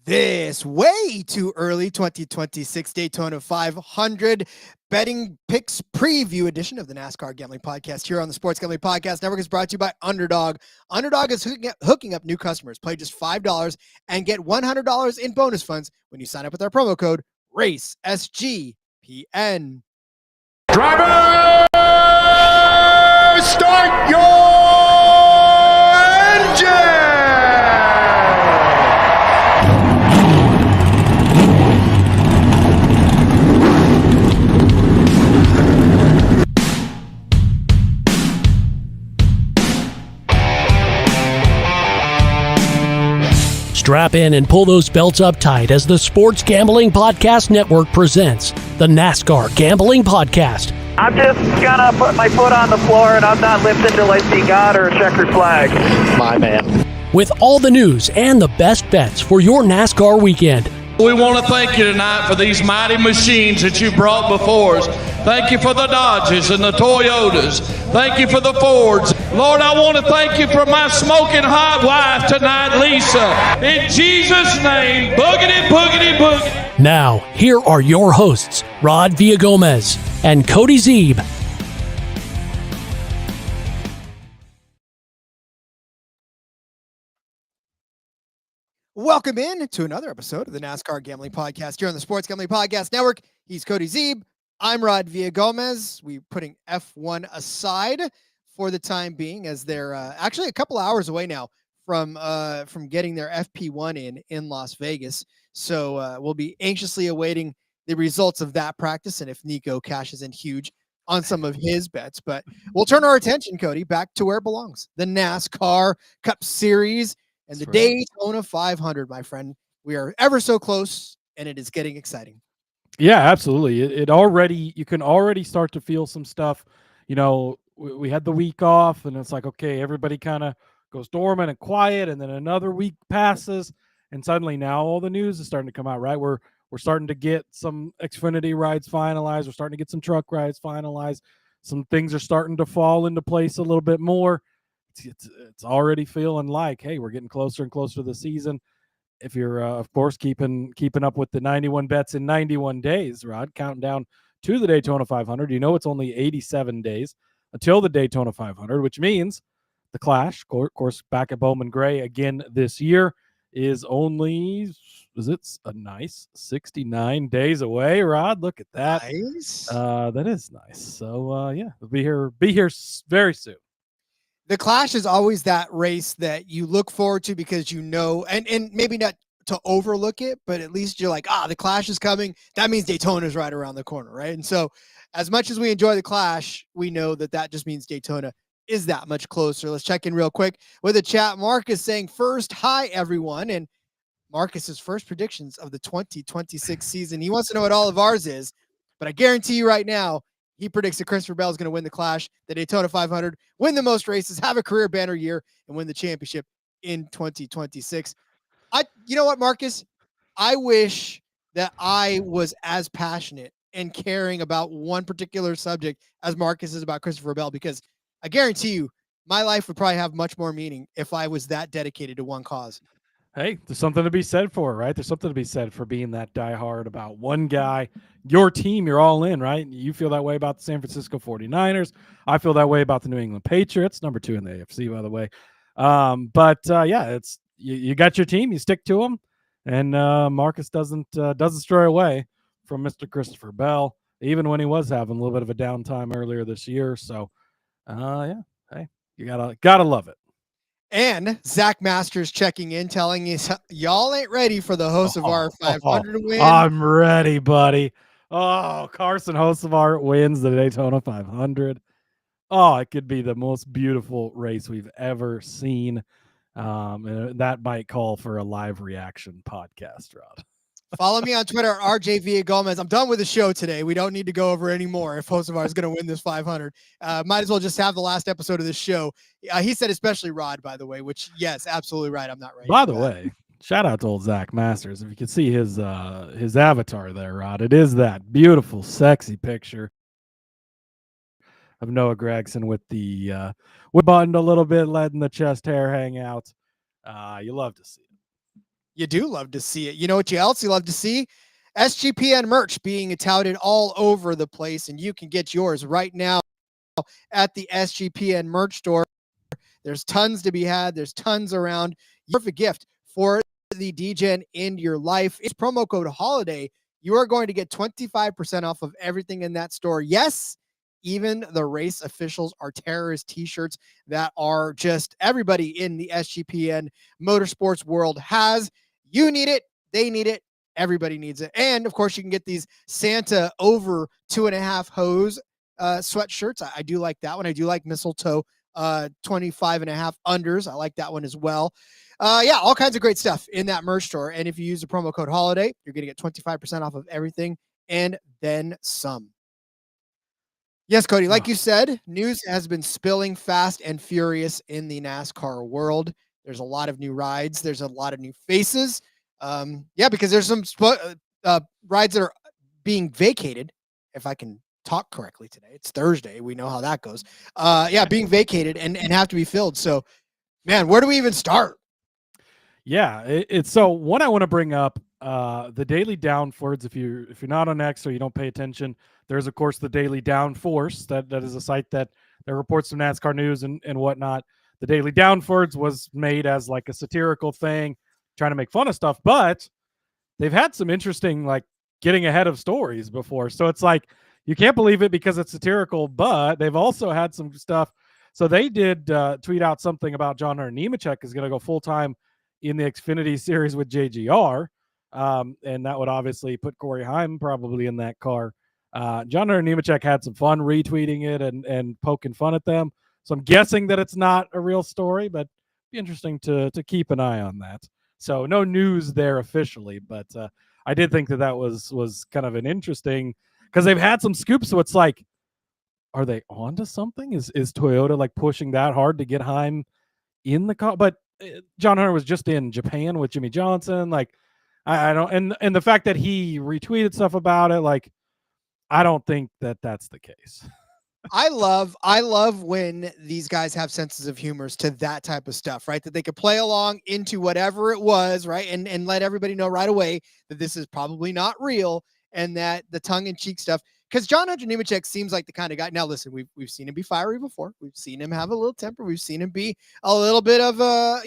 This Way Too Early 2026 Daytona 500 betting picks preview edition of the NASCAR Gambling Podcast here on the Sports Gambling Podcast Network is brought to you by Underdog. Underdog is hooking up new customers. Play just $5 and get $100 in bonus funds when you sign up with our promo code RACE SGPN. Driver, start your engine! Strap in and pull those belts up tight as the Sports Gambling Podcast Network presents the NASCAR Gambling Podcast. I'm just gonna put my foot on the floor and I'm not lifting till I see God or a checkered flag. My man. With all the news and the best bets for your NASCAR weekend. We want to thank you tonight for these mighty machines that you brought before us. Thank you for the Dodges and the Toyotas. Thank you for the Fords. Lord, I want to thank you for my smoking hot wife tonight, Lisa. In Jesus' name, boogity, boogity, boogity. Now, here are your hosts, Rod Villagomez and Cody Zeeb. Welcome in to another episode of the NASCAR Gambling Podcast here on the Sports Gambling Podcast Network. He's Cody Zeeb. I'm Rod Villagomez. We're putting F1 aside for the time being as they're actually a couple hours away now from getting their FP1 in Las Vegas. So we'll be anxiously awaiting the results of that practice and if Nico cashes in huge on some of his bets. But we'll turn our attention, Cody, back to where it belongs. The NASCAR Cup Series and the Daytona 500, my friend. We are ever so close, and it is getting exciting. Yeah, absolutely. You can already start to feel some stuff. You know, we had the week off, and it's like, okay, everybody kind of goes dormant and quiet, and then another week passes, and suddenly now all the news is starting to come out, right? We're starting to get some Xfinity rides finalized. We're starting to get some truck rides finalized. Some things are starting to fall into place a little bit more. It's already feeling like, hey, we're getting closer and closer to the season. If you're, of course, keeping up with the 91 bets in 91 days, Rod, counting down to the Daytona 500, you know it's only 87 days until the Daytona 500, which means the Clash, of course, back at Bowman Gray again this year, is a nice 69 days away, Rod? Look at that. Nice. That is nice. So, yeah, we'll be here very soon. The Clash is always that race that you look forward to because you know, and maybe not to overlook it, but at least you're like, the Clash is coming. That means Daytona's right around the corner, right? And so as much as we enjoy the Clash, we know that just means Daytona is that much closer. Let's check in real quick with a chat. Marcus saying first, hi, everyone. And Marcus's first predictions of the 2026 season. He wants to know what all of ours is, but I guarantee you right now, he predicts that Christopher Bell is going to win the Clash, the Daytona 500, win the most races, have a career banner year, and win the championship in 2026. You know what, Marcus? I wish that I was as passionate and caring about one particular subject as Marcus is about Christopher Bell, because I guarantee you my life would probably have much more meaning if I was that dedicated to one cause. Hey, there's something to be said for it, right? There's something to be said for being that diehard about one guy, your team, you're all in, right? You feel that way about the San Francisco 49ers. I feel that way about the New England Patriots, number 2 in the AFC, by the way. Yeah, it's you got your team, you stick to them, and Marcus doesn't stray away from Mr. Christopher Bell, even when he was having a little bit of a downtime earlier this year. So, yeah, hey, you gotta love it. And Zach Masters checking in, telling us y'all ain't ready for the Hocevar 500 win. I'm ready, buddy. Oh, Carson Hocevar wins the Daytona 500. Oh, it could be the most beautiful race we've ever seen. And that might call for a live reaction podcast, Rod. Follow me on Twitter, RJ Villagomez. I'm done with the show today. We don't need to go over anymore if Hocevar is going to win this 500. Might as well just have the last episode of this show. He said especially Rod, by the way, which, yes, absolutely right. I'm not right. By the way, shout out to old Zach Masters. If you can see his avatar there, Rod, it is that beautiful, sexy picture of Noah Gregson with the buttoned a little bit, letting the chest hair hang out. You love to see it. You do love to see it. You know what else you love to see? SGPN merch being touted all over the place, and you can get yours right now at the SGPN merch store. There's tons to be had. There's tons around. Perfect gift for the DGen in your life. It's promo code HOLIDAY. You are going to get 25% off of everything in that store. Yes, even the race officials are terrorist t-shirts that are just everybody in the SGPN motorsports world has. You need it. They need it. Everybody needs it. And of course, you can get these Santa over 2.5 hose sweatshirts. I do like that one. I do like mistletoe 25.5 unders. I like that one as well. Yeah, all kinds of great stuff in that merch store. And if you use the promo code HOLIDAY, you're going to get 25% off of everything and then some. Yes, Cody, like you said, news has been spilling fast and furious in the NASCAR world. There's a lot of new rides. There's a lot of new faces. Yeah, because there's some rides that are being vacated, if I can talk correctly today. It's Thursday. We know how that goes. Yeah, being vacated and have to be filled. So, man, where do we even start? Yeah, it's so one I want to bring up, the Daily Downforce. If you're not on X or you don't pay attention, there's of course the Daily Downforce. That is a site that reports some NASCAR news and whatnot. The Daily Downforce was made as like a satirical thing, trying to make fun of stuff, but they've had some interesting like getting ahead of stories before. So it's like you can't believe it because it's satirical, but they've also had some stuff. So they did tweet out something about John Hunter Nemechek is going to go full time in the Xfinity series with JGR. And that would obviously put Corey Heim probably in that car. John Hunter Nemechek had some fun retweeting it and poking fun at them. So I'm guessing that it's not a real story, but it'd be interesting to keep an eye on that. So no news there officially, but I did think that was kind of an interesting, because they've had some scoops. So it's like, are they onto something? Is Toyota like pushing that hard to get Heim in the car? But John Hunter was just in Japan with Jimmy Johnson. Like, I don't, and the fact that he retweeted stuff about it, like, I don't think that that's the case. I love when these guys have senses of humor to that type of stuff, right? That they could play along into whatever it was, right? And let everybody know right away that this is probably not real and that the tongue-in-cheek stuff. Because John Hunter Nemechek seems like the kind of guy. Now, listen, we've seen him be fiery before. We've seen him have a little temper. We've seen him be a little bit of a,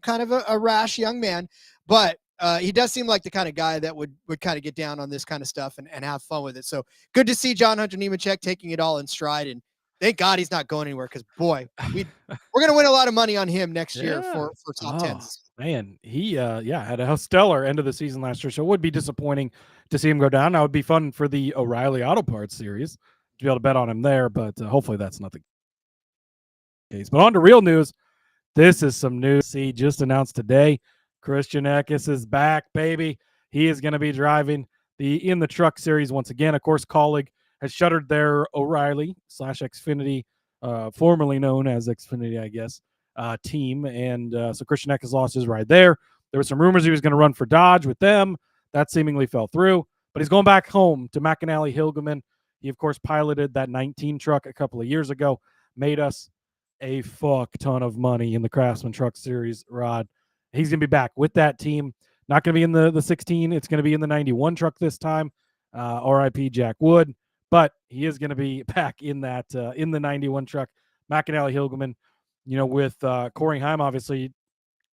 kind of a rash young man. But he does seem like the kind of guy that would kind of get down on this kind of stuff and have fun with it. So good to see John Hunter Nemechek taking it all in stride. And thank God he's not going anywhere, because, boy, we're going to win a lot of money on him next year for top tens. Man, he had a stellar end of the season last year, so it would be disappointing to see him go down. Now, it would be fun for the O'Reilly Auto Parts series to be able to bet on him there, but hopefully that's not the case. But on to real news. This is some news. See, just announced today, Christian Eckes is back, baby. He is going to be driving in the Truck Series once again. Of course, Colleague has shuttered their O'Reilly/Xfinity, formerly known as Xfinity, I guess, team. And so Christian Eckes lost his ride there. There were some rumors he was going to run for Dodge with them. That seemingly fell through. But he's going back home to McAnally Hilgeman. He, of course, piloted that 19 truck a couple of years ago. Made us a fuck ton of money in the Craftsman Truck Series, Rod. He's going to be back with that team. Not going to be in the 16. It's going to be in the 91 truck this time. RIP Jack Wood. But he is going to be back in that in the 91 truck. McAnally Hilgeman, with Corey Heim, obviously,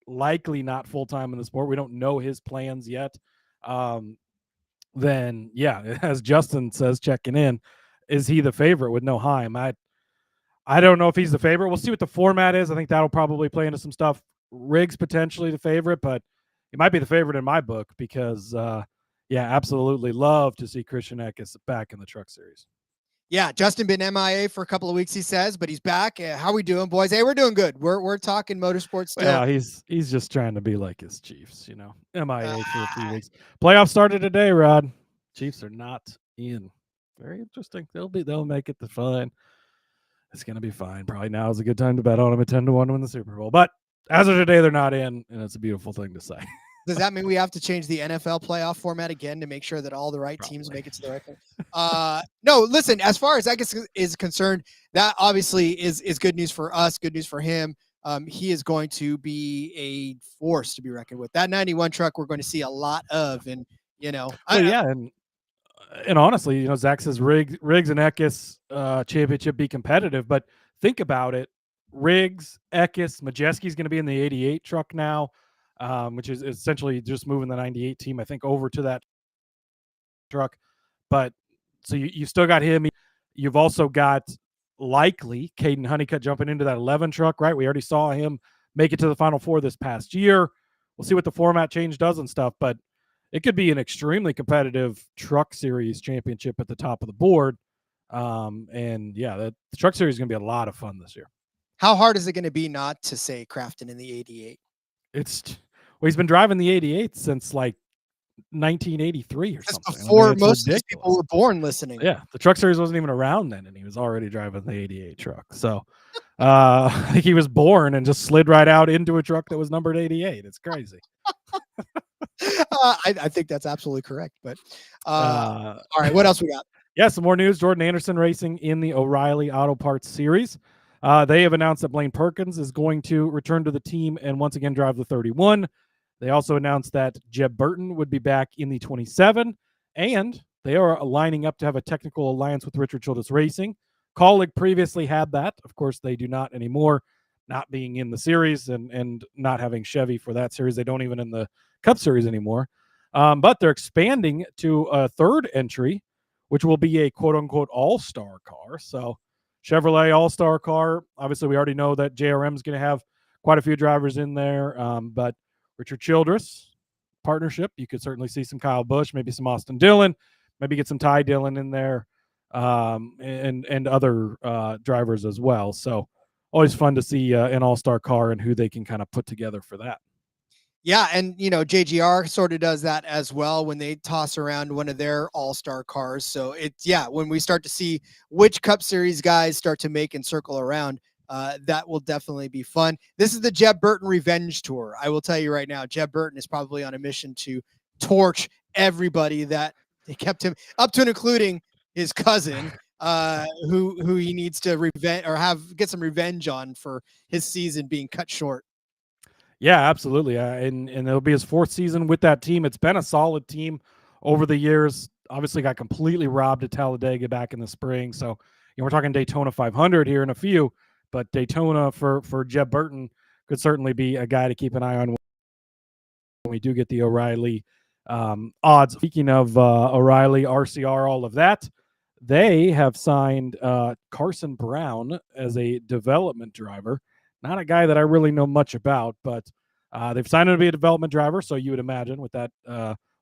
likely not full-time in the sport. We don't know his plans yet. Then, yeah, as Justin says, checking in, is he the favorite with no Heim? I don't know if he's the favorite. We'll see what the format is. I think that'll probably play into some stuff. Riggs potentially the favorite, but he might be the favorite in my book because, absolutely love to see Christian Eckes back in the Truck Series. Yeah, Justin been MIA for a couple of weeks, he says, but he's back. How we doing, boys? Hey, we're doing good. We're talking motorsports still. Yeah, he's just trying to be like his Chiefs, MIA for a few weeks. Playoffs started today, Rod. Chiefs are not in. Very interesting. They'll make it to fun. It's gonna be fine. Probably now is a good time to bet on them at 10-1 to win the Super Bowl. But as of today, they're not in, and it's a beautiful thing to say. Does that mean we have to change the NFL playoff format again to make sure that all the right teams make it to the right thing? No, listen, as far as that is concerned, that obviously is good news for us, good news for him. He is going to be a force to be reckoned with. That 91 truck we're going to see a lot of, and and honestly, Zach says Riggs and Eckes championship be competitive, but think about it. Riggs, Eckes, Majeski's going to be in the 88 truck now. Which is essentially just moving the 98 team, I think, over to that truck. But so you still got him. You've also got likely Caden Honeycutt jumping into that 11 truck, right? We already saw him make it to the Final Four this past year. We'll see what the format change does and stuff, but it could be an extremely competitive truck series championship at the top of the board. The truck series is going to be a lot of fun this year. How hard is it going to be not to say Crafton in the 88? He's been driving the 88 since like 1983 or something. Before most of these people were born listening. Yeah, the truck series wasn't even around then, and he was already driving the 88 truck. So I think he was born and just slid right out into a truck that was numbered 88. It's crazy. I think that's absolutely correct. But all right, what else we got? Yeah, some more news. Jordan Anderson racing in the O'Reilly Auto Parts Series. They have announced that Blaine Perkins is going to return to the team and once again drive the 31. They also announced that Jeb Burton would be back in the 27, and they are lining up to have a technical alliance with Richard Childress Racing. Kaulig previously had that. Of course, they do not anymore, not being in the series and not having Chevy for that series. They don't even in the Cup Series anymore. But they're expanding to a third entry, which will be a quote-unquote all-star car. So Chevrolet all-star car. Obviously, we already know that JRM is going to have quite a few drivers in there, but Richard Childress partnership, you could certainly see some Kyle Busch, maybe some Austin Dillon, maybe get some Ty Dillon in there, and other drivers as well. So always fun to see an all-star car and who they can kind of put together for that. Yeah, and JGR sort of does that as well when they toss around one of their all-star cars. So when we start to see which Cup Series guys start to make and circle around, that will definitely be fun. This is the Jeb Burton Revenge Tour. I will tell you right now, Jeb Burton is probably on a mission to torch everybody that they kept him up to and including his cousin, who he needs to get some revenge on for his season being cut short. Yeah, absolutely. And it'll be his fourth season with that team. It's been a solid team over the years. Obviously got completely robbed at Talladega back in the spring. So, we're talking Daytona 500 here in a few, but Daytona for Jeb Burton could certainly be a guy to keep an eye on when we do get the O'Reilly odds. Speaking of O'Reilly, RCR, all of that, they have signed Carson Brown as a development driver. Not a guy that I really know much about, but they've signed him to be a development driver. So you would imagine with that,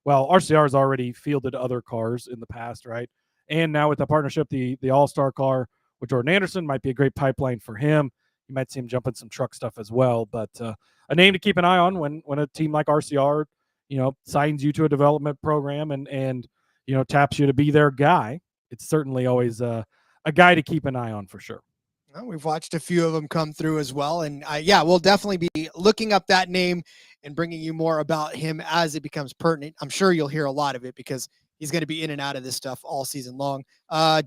RCR has already fielded other cars in the past, right? And now with the partnership, the all-star car with Jordan Anderson might be a great pipeline for him. You might see him jump in some truck stuff as well. But a name to keep an eye on when a team like RCR, signs you to a development program and taps you to be their guy. It's certainly always a guy to keep an eye on for sure. Well, we've watched a few of them come through as well. And we'll definitely be looking up that name and bringing you more about him as it becomes pertinent. I'm sure you'll hear a lot of it because he's going to be in and out of this stuff all season long.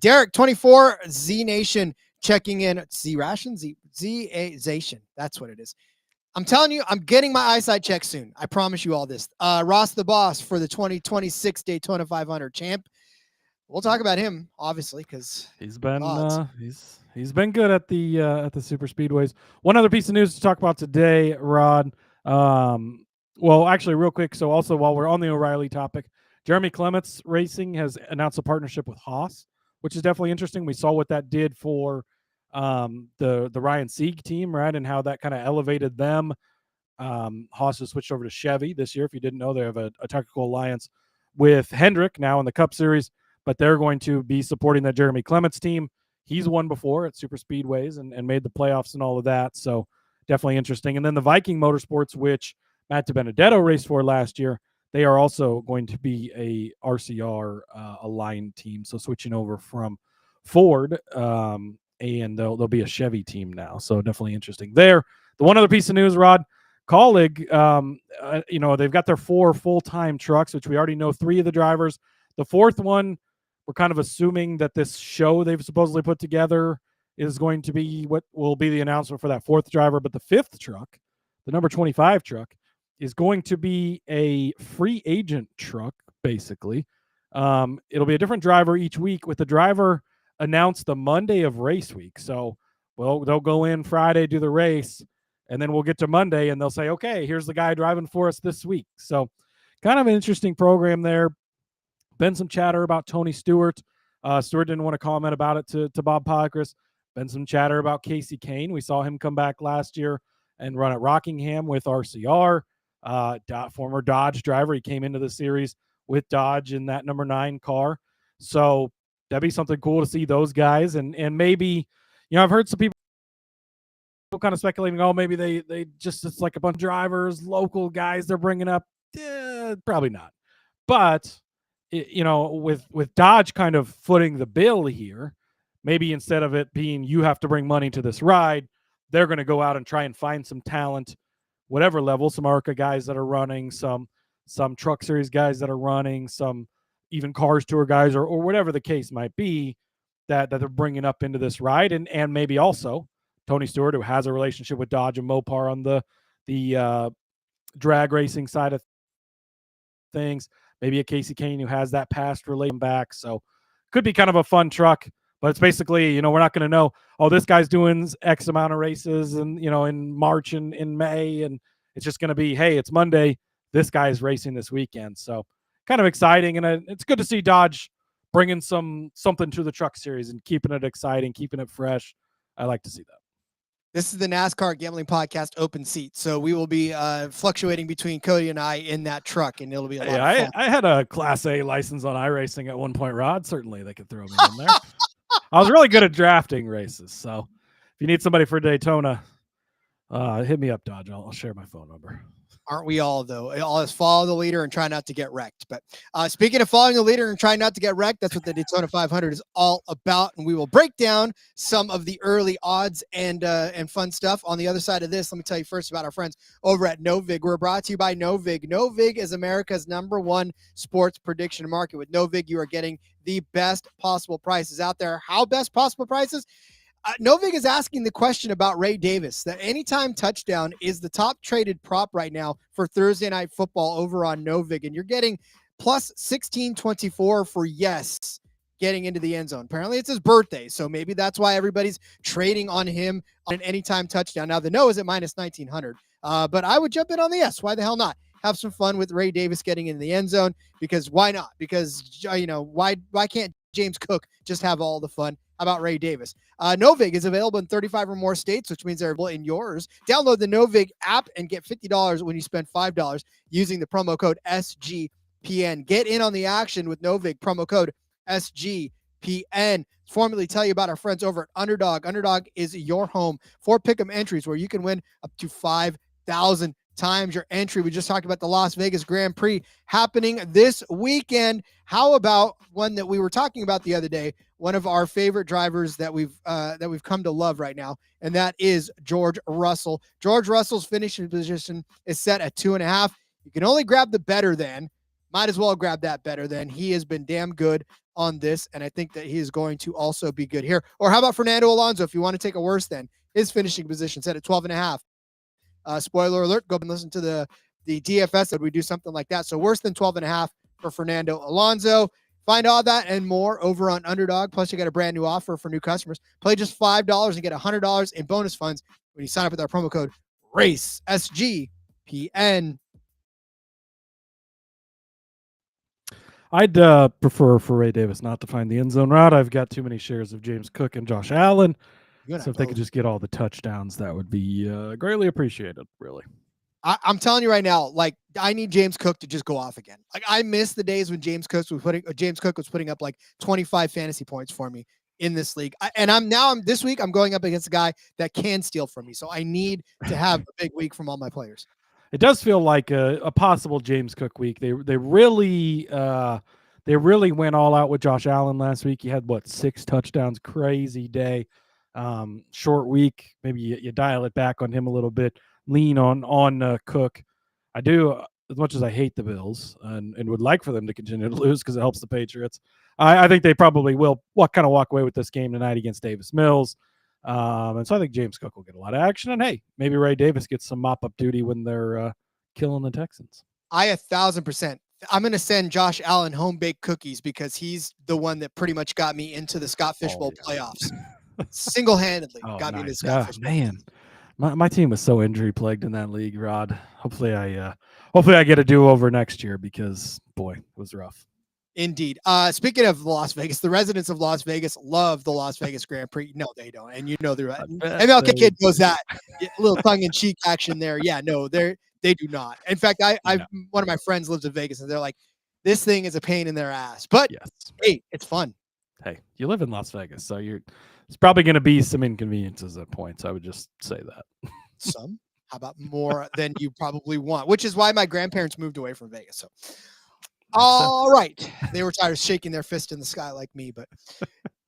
Derek 24 Z Nation checking in. Z-Ration? Z-Zation. That's what it is. I'm telling you, I'm getting my eyesight checked soon. I promise you all this. Ross the Boss for the 2026 Daytona 500 champ. We'll talk about him, obviously, because he's been he's been good at the super speedways. One other piece of news to talk about today, Rod. Actually, real quick. So, also while we're on the O'Reilly topic, Jeremy Clements Racing has announced a partnership with Haas, which is definitely interesting. We saw what that did for the Ryan Sieg team, right, and how that kind of elevated them. Haas has switched over to Chevy this year. If you didn't know, they have a technical alliance with Hendrick now in the Cup Series. but they're going to be supporting that Jeremy Clements team. He's won before at super speedways and made the playoffs and all of that. So definitely interesting. And then the Viking Motorsports, which Matt DiBenedetto raced for last year, they are also going to be a RCR aligned team. So switching over from Ford, and they'll be a Chevy team now. So definitely interesting there. The one other piece of news, Rod, Colleague, they've got their 4 full-time trucks, which we already know 3 of the drivers. The 4th one, we're kind of assuming that this show they've supposedly put together is going to be what will be the announcement for that 4th driver. But the 5th truck, the number 25 truck, is going to be a free agent truck, basically. It'll be a different driver each week, with the driver announced the Monday of race week. So, they'll go in Friday, do the race, and then we'll get to Monday, and they'll say, okay, here's the guy driving for us this week. So kind of an interesting program there. Been some chatter about Tony Stewart. Stewart didn't want to comment about it to Bob Podgras. Been some chatter about Casey Kane. We saw him come back last year and run at Rockingham with RCR. Former Dodge driver. He came into the series with Dodge in that number 9 car. So that'd be something cool to see those guys. And maybe, I've heard some people kind of speculating, maybe they just, it's like a bunch of drivers, local guys they're bringing up. Probably not. But with Dodge kind of footing the bill here, maybe instead of it being you have to bring money to this ride, they're going to go out and try and find some talent, whatever level, some ARCA guys that are running, some Truck Series guys that are running, some even Cars Tour guys, or whatever the case might be, that they're bringing up into this ride. And maybe also Tony Stewart, who has a relationship with Dodge and Mopar on the drag racing side of things. Maybe a Casey Kane who has that past relation back. So could be kind of a fun truck, but it's basically, we're not going to know, this guy's doing X amount of races and, in March and in May. And it's just going to be, hey, it's Monday. This guy's racing this weekend. So kind of exciting. And it's good to see Dodge bringing something to the Truck Series and keeping it exciting, keeping it fresh. I like to see that. This is the NASCAR Gambling Podcast open seat. So we will be fluctuating between Cody and I in that truck, and it'll be a lot of fun. I had a Class A license on iRacing at one point, Rod. Certainly they could throw me in there. I was really good at drafting races. So if you need somebody for Daytona, hit me up, Dodge. I'll share my phone number. Aren't we all, though? All is follow the leader and try not to get wrecked. But speaking of following the leader and trying not to get wrecked, that's what the Daytona 500 is all about. And we will break down some of the early odds and fun stuff. On the other side of this, let me tell you first about our friends over at Novig. We're brought to you by Novig. Novig is America's #1 sports prediction market. With Novig, you are getting the best possible prices out there. How best possible prices? Novig is asking the question about Ray Davis. That anytime touchdown is the top traded prop right now for Thursday Night Football over on Novig. And you're getting plus 1624 for yes getting into the end zone. Apparently it's his birthday, so maybe that's why everybody's trading on him on an anytime touchdown. Now the no is at minus 1900, but I would jump in on the yes. Why the hell not? Have some fun with Ray Davis getting in the end zone, because why not? Because, why can't James Cook just have all the fun? How about Ray Davis? Novig is available in 35 or more states, which means they're available in yours. Download the Novig app and get $50 when you spend $5 using the promo code SGPN. Get in on the action with Novig, promo code SGPN. Formally tell you about our friends over at Underdog. Underdog is your home for pick'em entries where you can win up to 5,000 times your entry. We just talked about the Las Vegas Grand Prix happening this weekend. How about one that we were talking about the other day? One of our favorite drivers that we've come to love right now, and that is George Russell. George Russell's finishing position is set at 2.5. You can only grab the better than. Might as well grab that better than. He has been damn good on this, and I think that he is going to also be good here. Or how about Fernando Alonso? If you want to take a worse than, his finishing position set at 12.5. Spoiler alert, go and listen to the DFS that we do something like that. So worse than 12.5 for Fernando Alonso. Find all that and more over on Underdog. Plus, you got a brand new offer for new customers. Play just $5 and get $100 in bonus funds when you sign up with our promo code RACE, SGPN. I'd prefer for Ray Davis not to find the end zone route. I've got too many shares of James Cook and Josh Allen. So if they could just get all the touchdowns, that would be greatly appreciated, really. I'm telling you right now, like I need James Cook to just go off again. Like I miss the days when James Cook was putting up like 25 fantasy points for me in this league. This week I'm going up against a guy that can steal from me. So I need to have a big week from all my players. It does feel like a possible James Cook week. They really went all out with Josh Allen last week. He had 6 touchdowns, crazy day. Short week. Maybe you dial it back on him a little bit. Lean on Cook. I do, as much as I hate the Bills and would like for them to continue to lose because it helps the Patriots. I think they probably will walk away with this game tonight against Davis Mills. And so I think James Cook will get a lot of action. And hey, maybe Ray Davis gets some mop-up duty when they're killing the Texans. I 1,000%. I'm going to send Josh Allen home-baked cookies because he's the one that pretty much got me into the Scott Fishbowl playoffs. Single-handedly got me into the Scott Fishbowl. Man. My team was so injury plagued in that league, Rod. Hopefully I get a do-over next year because boy, it was rough. Indeed. Speaking of Las Vegas, the residents of Las Vegas love the Las Vegas Grand Prix. No, they don't. And you know they're right. MLK Kid knows that. A little tongue-in-cheek action there. Yeah, no, they do not. In fact, one of my friends lives in Vegas and they're like, this thing is a pain in their ass. But yes. Hey, it's fun. Hey, you live in Las Vegas, so it's probably going to be some inconveniences at points. I would just say that. Some? How about more than you probably want? Which is why my grandparents moved away from Vegas. So, all right. They were tired of shaking their fist in the sky like me. But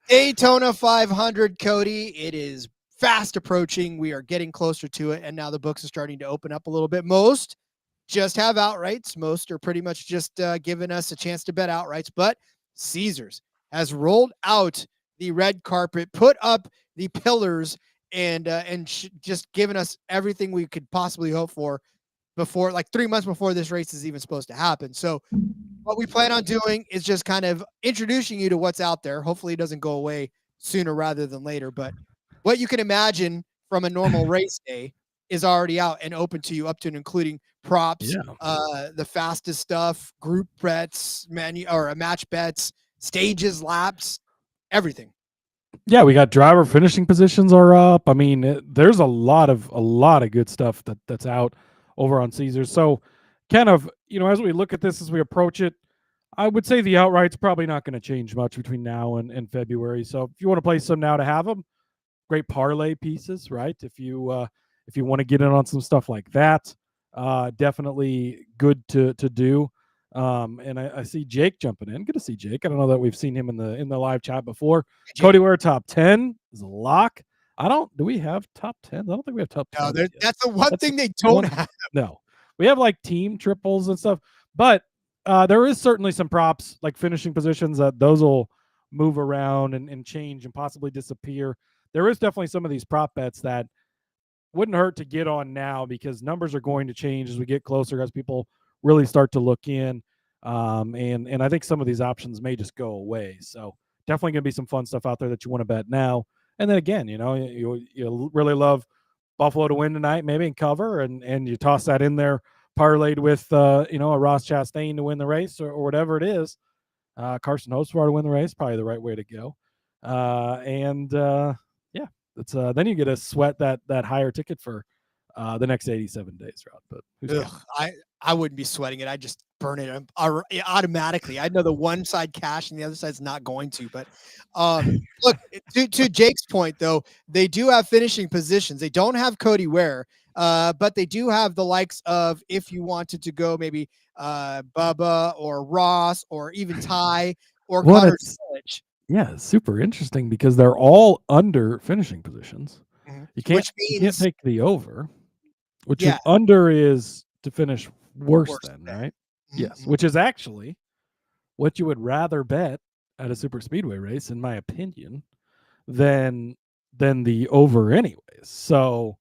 Daytona 500, Cody, it is fast approaching. We are getting closer to it. And now the books are starting to open up a little bit. Most just have outrights. Most are pretty much just giving us a chance to bet outrights. But Caesars has rolled out the red carpet, put up the pillars, and just given us everything we could possibly hope for before, like 3 months before this race is even supposed to happen. So what we plan on doing is just kind of introducing you to what's out there. Hopefully it doesn't go away sooner rather than later, but what you can imagine from a normal race day is already out and open to you, up to and including props, the fastest stuff, group bets, match bets, stages, laps, everything. Yeah, we got driver finishing positions are up. I mean, there's a lot of good stuff that's out over on Caesars. So kind of, as we look at this, as we approach it, I would say the outright's probably not going to change much between now and February. So if you want to play some now to have them, great parlay pieces, right? If you want to get in on some stuff like that, definitely good to do. And I see Jake jumping in. Good to see Jake. I don't know that we've seen him in the live chat before. Cody, we're top 10 is a lock. Do we have top 10? I don't think we have top 10. No, that's the one thing they don't have. No, we have like team triples and stuff, but there is certainly some props like finishing positions that those will move around and change and possibly disappear. There is definitely some of these prop bets that wouldn't hurt to get on now because numbers are going to change as we get closer, as people really start to look in. And I think some of these options may just go away. So definitely going to be some fun stuff out there that you want to bet now. And then again, you really love Buffalo to win tonight, maybe and cover, and you toss that in there, parlayed with, a Ross Chastain to win the race or whatever it is. Carson Hocevar to win the race, probably the right way to go. It's then you get to sweat that higher ticket for the next 87 days, Rod. But I wouldn't be sweating it. I just burn it automatically. I know the one side cash and the other side's not going to. But look, to Jake's point, though, they do have finishing positions. They don't have Cody Ware, but they do have the likes of, if you wanted to go maybe Bubba or Ross or even Ty or Connor Sledge. Yeah, super interesting because they're all under finishing positions. Mm-hmm. You can't take the over, which is under is to finish worse than, right? Mm-hmm. Yes, which is actually what you would rather bet at a super speedway race, in my opinion, than the over anyways. So,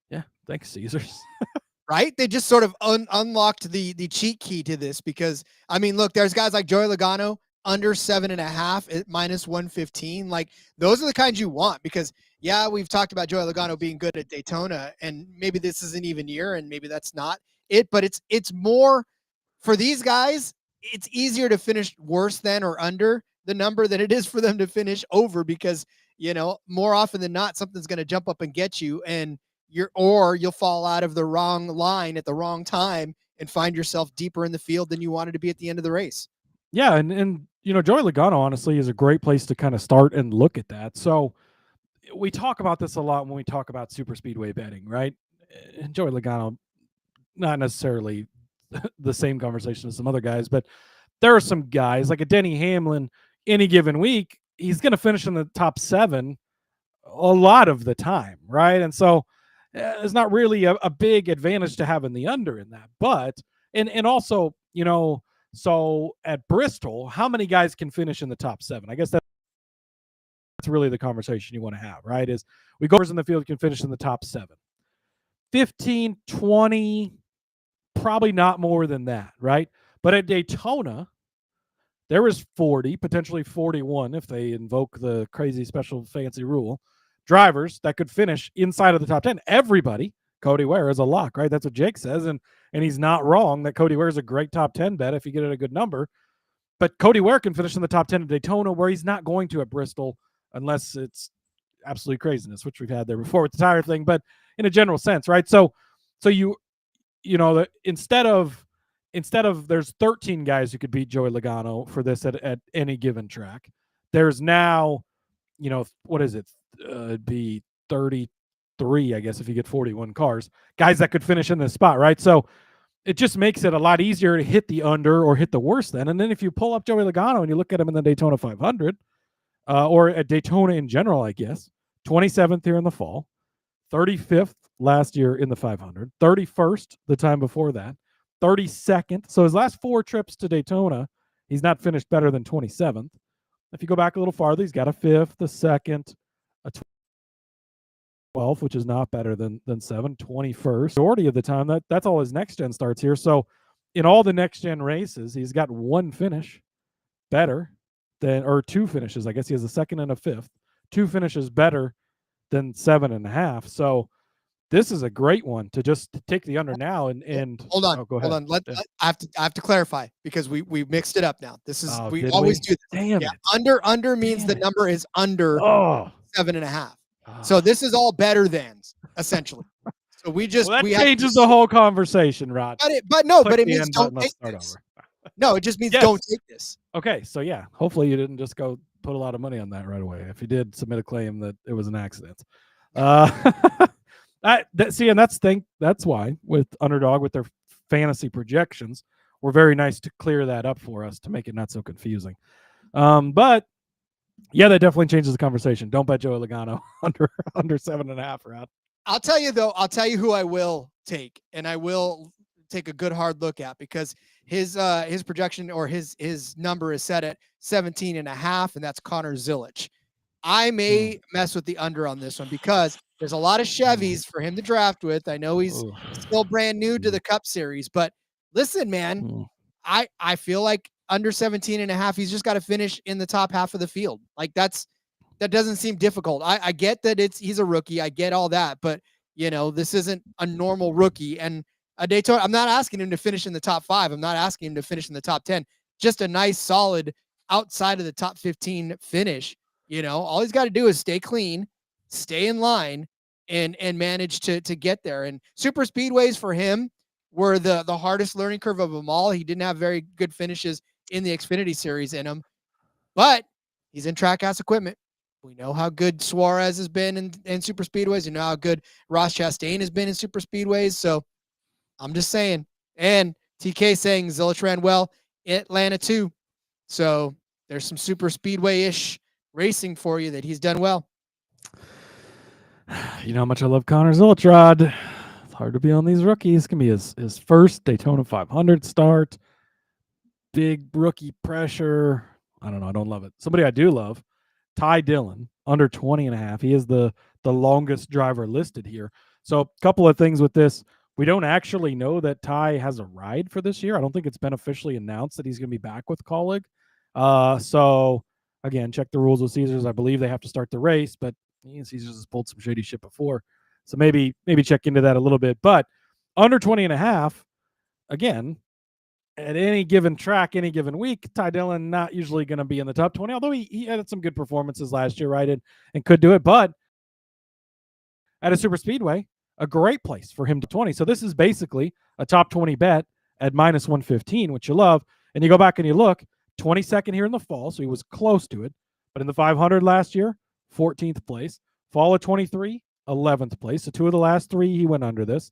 yeah, thanks, Caesars. Right? They just sort of unlocked the cheat key to this because, I mean, look, there's guys like Joey Logano, under 7.5 at -115. Like, those are the kinds you want because, we've talked about Joey Logano being good at Daytona, and maybe this is an even year, and maybe that's not it, but it's more for these guys. It's easier to finish worse than or under the number than it is for them to finish over because, more often than not, something's going to jump up and get you. And you'll fall out of the wrong line at the wrong time and find yourself deeper in the field than you wanted to be at the end of the race. Yeah, and Joey Logano honestly is a great place to kind of start and look at that. So we talk about this a lot when we talk about super speedway betting, right? And Joey Logano, not necessarily the same conversation as some other guys, but there are some guys like a Denny Hamlin. Any given week, he's going to finish in the top 7 a lot of the time, right? And so it's not really a big advantage to having the under in that. But and also, so at Bristol, how many guys can finish in the top 7? I guess that's really the conversation you want to have, right? Is we go in the field can finish in the top 7. 15, 20, probably not more than that, right? But at Daytona, there was 40, potentially 41 if they invoke the crazy special fancy rule, drivers that could finish inside of the top 10. Everybody, Cody Ware is a lock, right? That's what Jake says, and he's not wrong that Cody Ware is a great top 10 bet if you get it a good number. But Cody Ware can finish in the top 10 at Daytona, where he's not going to at Bristol unless it's absolute craziness, which we've had there before with the tire thing, but in a general sense, right? So instead of there's 13 guys who could beat Joey Logano for this at any given track, there's now, what is it? It'd be 33, I guess, if you get 41 cars, guys that could finish in this spot, right? So it just makes it a lot easier to hit the under or hit the worse then. And then if you pull up Joey Logano and you look at him in the Daytona 500, or at Daytona in general, I guess, 27th here in the fall, 35th last year in the 500, 31st the time before that, 32nd. So his last 4 trips to Daytona, he's not finished better than 27th. If you go back a little farther, he's got a 5th, a 2nd, a 12th, which is not better than 7, 21st. Majority of the time, that's all his next gen starts here. So in all the next gen races, he's got 1 finish better than, or 2 finishes. I guess he has a 2nd and a 5th. 2 finishes better than 7.5. So this is a great one to just take the under now and hold on. Go ahead. Hold on. I have to clarify because we mixed it up now. This is we always do this. Damn yeah, it. Under means the number is under 7.5. Oh. So this is all better than essentially. So we changes the whole conversation, Rod. But it means don't take this. No, it just means don't take this. Okay, so yeah, hopefully you didn't just go put a lot of money on that right away. If you did, submit a claim that it was an accident. That's why with Underdog, with their fantasy projections, were very nice to clear that up for us to make it not so confusing. But yeah, that definitely changes the conversation. Don't bet Joey Logano under 7.5, Rod. I'll tell you who I will take, and I will take a good hard look at, because his projection or his number is set at 17.5, and that's Connor Zilic. I may mess with the under on this one because there's a lot of Chevys for him to draft with. I know he's still brand new to the Cup Series, but listen, man, I feel like under 17.5, he's just got to finish in the top half of the field. Like that doesn't seem difficult. I get that he's a rookie. I get all that, but this isn't a normal rookie. And a Daytona, I'm not asking him to finish in the top 5. I'm not asking him to finish in the top 10. Just a nice, solid outside of the top 15 finish. All he's got to do is stay clean, stay in line, and manage to get there. And super speedways for him were the hardest learning curve of them all. He didn't have very good finishes in the Xfinity Series in him, but he's in track ass equipment. We know how good Suarez has been in super speedways. You know how good Ross Chastain has been in super speedways. So I'm just saying. And TK saying Zilic ran well in Atlanta too. So there's some super speedway-ish racing for you that he's done well. You know how much I love Connor Zilic, Rod. It's hard to be on these rookies. It's going to be his first Daytona 500 start. Big rookie pressure. I don't know. I don't love it. Somebody I do love, Ty Dillon, under 20.5. He is the longest driver listed here. So a couple of things with this. We don't actually know that Ty has a ride for this year. I don't think it's been officially announced that he's going to be back with Colleague. So again, check the rules with Caesars. I believe they have to start the race, but Caesars has pulled some shady shit before. So maybe check into that a little bit. But under 20.5, again, at any given track, any given week, Ty Dillon not usually going to be in the top 20, although he had some good performances last year, right? And could do it. But at a super speedway, a great place for him to 20. So this is basically a top 20 bet at minus 115, which you love. And you go back and you look, 22nd here in the fall, so he was close to it. But in the 500 last year, 14th place. Fall of 23, 11th place. So 2 of the last 3, he went under this.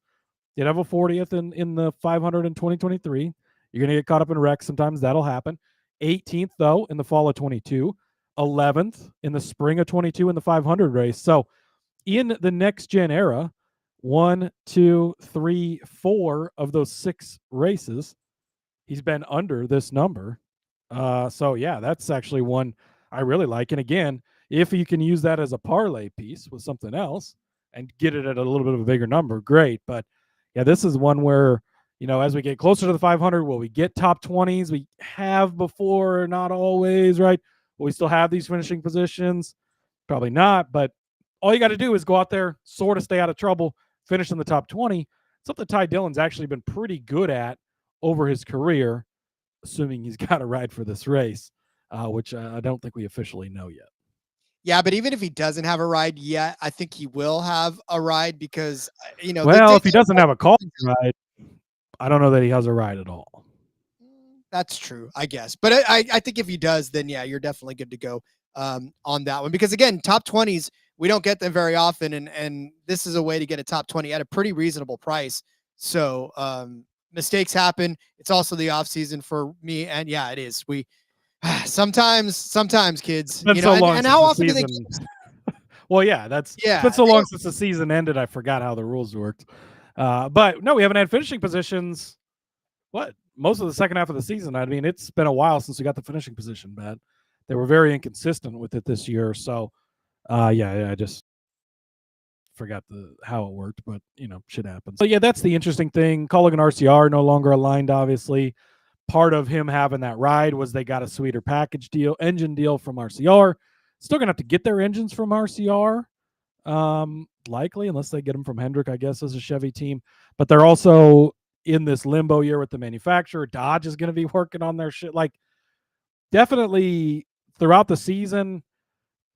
Did have a 40th in the 500 in 2023. You're going to get caught up in wrecks. Sometimes that'll happen. 18th, though, in the fall of 22. 11th in the spring of 22 in the 500 race. So in the next gen era, 1, 2, 3, 4 of those 6 races, he's been under this number. So yeah, that's actually one I really like. And again, if you can use that as a parlay piece with something else and get it at a little bit of a bigger number, great. But yeah, this is one where, as we get closer to the 500, will we get top 20s? We have before, not always, right? Will we still have these finishing positions? Probably not. But all you got to do is go out there, sort of stay out of trouble, finish in the top 20. Something Ty Dillon's actually been pretty good at over his career, assuming he's got a ride for this race, which I don't think we officially know yet. Yeah, but even if he doesn't have a ride yet, I think he will have a ride because, Well, if he doesn't have a call ride, I don't know that he has a ride at all. That's true, I guess. But I think if he does, then yeah, you're definitely good to go on that one. Because again, top 20s, we don't get them very often. And this is a way to get a top 20 at a pretty reasonable price. So mistakes happen. It's also the off season for me. And yeah, it is. We sometimes kids, and how often do they? Well, yeah, it's been so long since the season ended. I forgot how the rules worked. But no, we haven't had finishing positions. Most of the second half of the season. I mean, it's been a while since we got the finishing position bet. They were very inconsistent with it this year. So, I just forgot how it worked, but shit happens. So yeah, that's the interesting thing. Colligan RCR no longer aligned, obviously. Part of him having that ride was they got a sweeter engine deal from RCR. Still gonna have to get their engines from RCR, likely, unless they get them from Hendrick, I guess, as a Chevy team. But they're also in this limbo year with the manufacturer. Dodge is gonna be working on their shit. Like, definitely throughout the season,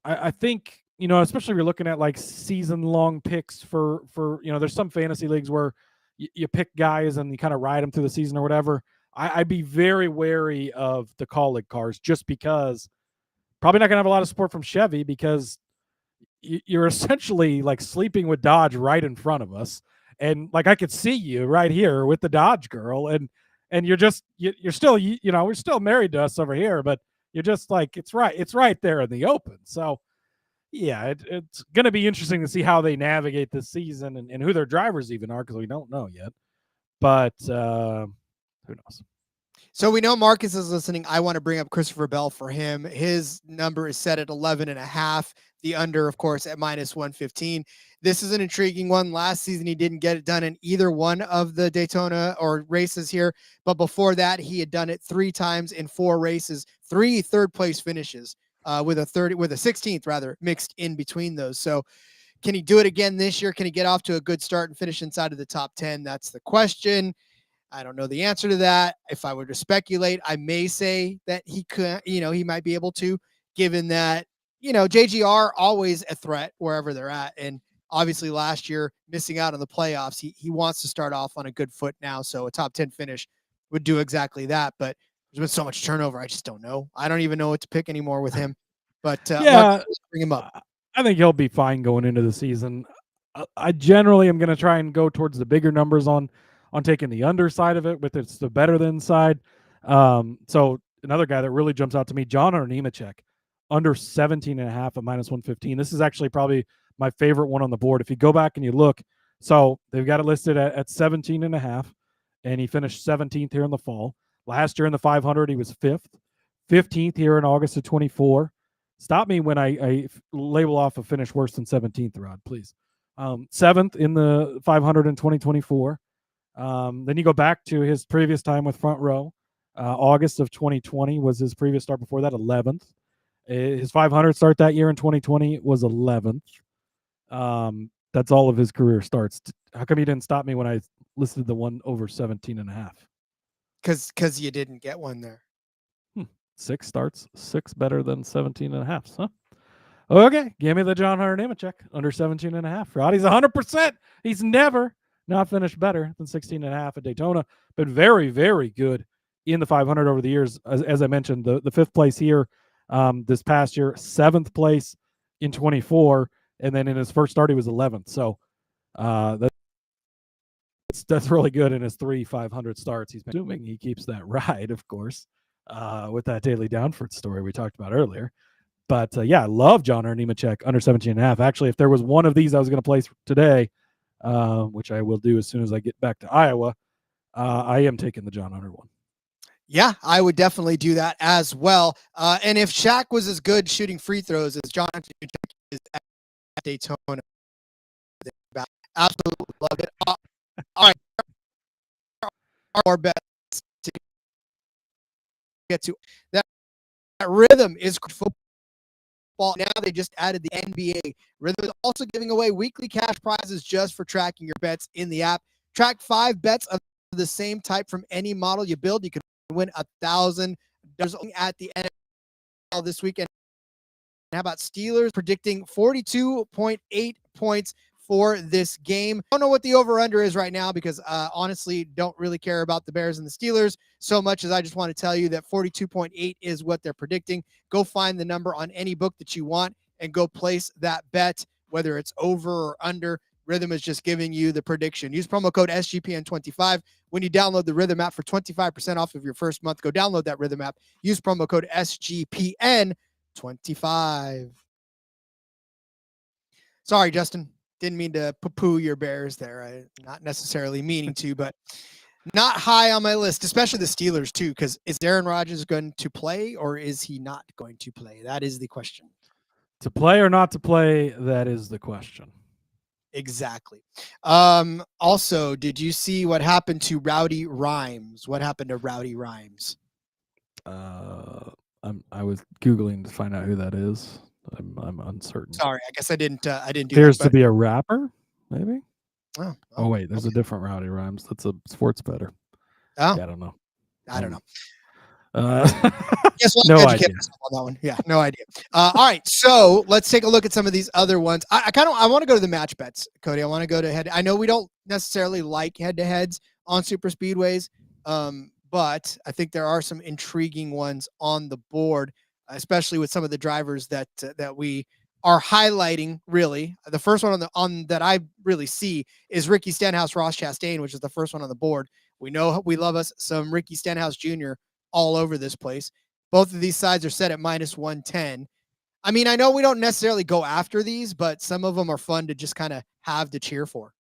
I think, especially if you're looking at like season-long picks for there's some fantasy leagues where you pick guys and you kind of ride them through the season or whatever. I'd be very wary of the Colleague cars just because probably not going to have a lot of support from Chevy because you're essentially like sleeping with Dodge right in front of us. And like, I could see you right here with the Dodge girl and you're still, we're still married to us over here, but you're just like, it's right there in the open. So yeah, it's going to be interesting to see how they navigate this season and who their drivers even are, because we don't know yet. But who knows? So we know Marcus is listening. I want to bring up Christopher Bell for him. His number is set at 11.5. The under, of course, at minus 115. This is an intriguing one. Last season, he didn't get it done in either one of the Daytona or races here. But before that, he had done it 3 times in 4 races, 3 third-place finishes with a 16th rather mixed in between those. So can he do it again this year? Can he get off to a good start and finish inside of the top 10? That's the question. I don't know the answer to that. If I were to speculate, I may say that he could, he might be able to, given that, JGR always a threat wherever they're at. And obviously last year missing out on the playoffs, he wants to start off on a good foot now. So a top 10 finish would do exactly that. But there's been so much turnover. I just don't know. I don't even know what to pick anymore with him, but Marcus, bring him up. I think he'll be fine going into the season. I generally am going to try and go towards the bigger numbers on taking the underside of it, with it's the better than side. So another guy that really jumps out to me, John or Nemechek, under 17.5 at minus 115. This is actually probably my favorite one on the board. If you go back and you look, so they've got it listed at 17.5, and he finished 17th here in the fall. Last year in the 500, he was 5th, 15th here in August of 24. Stop me when I label off a finish worse than 17th, Rod, please. 7th in the 500 in 2024. Then you go back to his previous time with Front Row. August of 2020 was his previous start before that, 11th. His 500 start that year in 2020 was 11th. That's all of his career starts. How come you didn't stop me when I listed the one over 17.5? Because you didn't get one there. 6 starts, 6 better than 17.5, huh? Okay, give me the John Hunter Nemechek under 17.5. Roddy's 100%. He's never not finished better than 16.5 at Daytona. Been very, very good in the 500 over the years. As I mentioned, the fifth place here this past year, seventh place in 24, and then in his first start he was 11th. So that's really good in his 3 500 starts. He's been assuming he keeps that ride, of course, with that Daily Downford story we talked about earlier. But yeah, I love John Hunter Nemechek under 17.5. Actually, if there was one of these I was going to place today, which I will do as soon as I get back to Iowa, I am taking the John Hunter one. Yeah, I would definitely do that as well. And if Shaq was as good shooting free throws as John Hunter is at Daytona, absolutely love it. All right, our bets to get to that rhythm is football. Now they just added the NBA. Rhythm is also giving away weekly cash prizes just for tracking your bets in the app. Track 5 bets of the same type from any model you build. You can win $1,000 at the NFL this weekend. How about Steelers predicting 42.8 points for this game? I don't know what the over-under is right now because honestly don't really care about the Bears and the Steelers so much as I just want to tell you that 42.8 is what they're predicting. Go find the number on any book that you want and go place that bet, whether it's over or under. Rhythm is just giving you the prediction. Use promo code SGPN25 when you download the Rhythm app for 25% off of your first month. Go download that Rhythm app. Use promo code SGPN25. Sorry, Justin. Didn't mean to poo-poo your Bears there. I'm not necessarily meaning to, but not high on my list, especially the Steelers too, because is Aaron Rodgers going to play or is he not going to play? That is the question. To play or not to play, that is the question. Exactly. Also, did you see what happened to Rowdy Rhymes? What happened to Rowdy Rhymes? I was Googling to find out who that is. I'm uncertain. Sorry, I guess I didn't do Appears that, to be a rapper, maybe. Oh, wait, there's a different Rowdy Rhymes. That's a sports bettor. Oh, yeah, I don't know. I don't know. Guess what? No idea. On that one. Yeah, no idea. All right, so let's take a look at some of these other ones. I want to go to the match bets, Cody. I want to go to head. I know we don't necessarily like head-to-heads on super speedways, but I think there are some intriguing ones on the board, especially with some of the drivers that we are highlighting. Really, the first one on that I really see is Ricky Stenhouse, Ross Chastain, which is the first one on the board. We know we love us some Ricky Stenhouse Jr. all over this place. Both of these sides are set at -110. I mean, I know we don't necessarily go after these, but some of them are fun to just kind of have to cheer for.